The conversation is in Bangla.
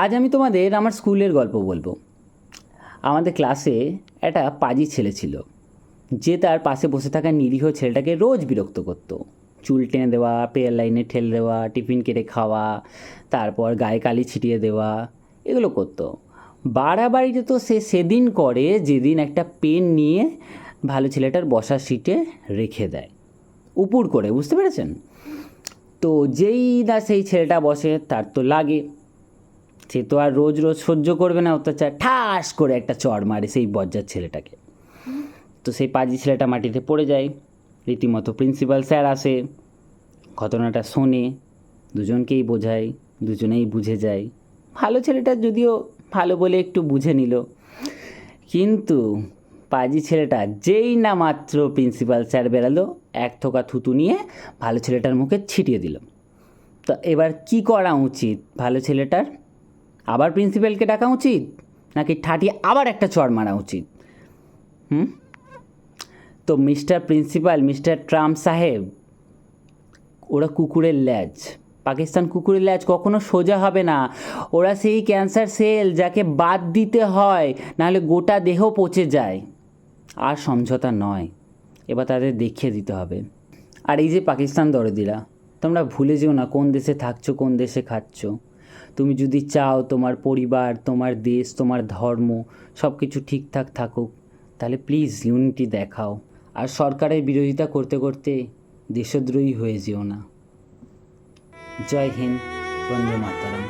আজ আমি তোমাদের আমার স্কুলের গল্প বলবো। আমাদের ক্লাসে একটা পাজি ছেলে ছিল, যে তার পাশে বসে থাকা নিরীহ ছেলেটাকে রোজ বিরক্ত করতো। চুল টেনে দেওয়া, পেয়ার লাইনে ঠেলে দেওয়া, টিফিন কেটে খাওয়া, তারপর গায়ে কালি ছিটিয়ে দেওয়া, এগুলো করতো। বাড়াবাড়িতে তো সে সেদিন করে যেদিন একটা পেন নিয়ে ভালো ছেলেটার বসার সিটে রেখে দেয়, উপুড় করে, বুঝতে পেরেছেন? তো যেই না সেই ছেলেটা বসে, তার তো লাগে। সে তো আর রোজ রোজ সহ্য করবে না অত্যাচার, ঠাস করে একটা চড় মারে সেই বজ্জার ছেলেটাকে। তো সেই পাজি ছেলেটা মাটিতে পড়ে যায়। রীতিমতো প্রিন্সিপাল স্যার আসে, ঘটনাটা শোনে, দুজনকেই বোঝায়, দুজনেই বুঝে যায়। ভালো ছেলেটা যদিও ভালো বলে একটু বুঝে নিল, কিন্তু পাজি ছেলেটা যেই না মাত্র প্রিন্সিপাল স্যার বেরালো, এক থোকা থুতু নিয়ে ভালো ছেলেটার মুখে ছিটিয়ে দিল। তো এবার কি করা উচিত ভালো ছেলেটার? আবার প্রিন্সিপালকে ডাকা উচিত, নাকি ঠাটিয়ে আবার একটা চড় মারা উচিত? তো মিস্টার প্রিন্সিপাল, মিস্টার ট্রাম্প সাহেব, ওরা কুকুরের ল্যাজ। পাকিস্তান কুকুরের ল্যাজ কখনো সোজা হবে না। ওরা সেই ক্যান্সার সেল যাকে বাদ দিতে হয়, নাহলে গোটা দেহ পচে যায়। আর সমঝোতা নয়, এবার তাদের দেখিয়ে দিতে হবে। আর এই যে পাকিস্তান দরদিরা, তোমরা ভুলে যেও না কোন দেশে থাকছো, কোন দেশে খাচ্ছ। তুমি যদি চাও তোমার পরিবার, তোমার দেশ, তোমার ধর্ম সব কিছু ঠিকঠাক থাকুক, তাহলে প্লিজ ইউনিটি দেখাও। আর সরকারের বিরোধিতা করতে করতে দেশদ্রোহী হয়ে যেও না। জয় হিন্দ, বন্দে মাতরম।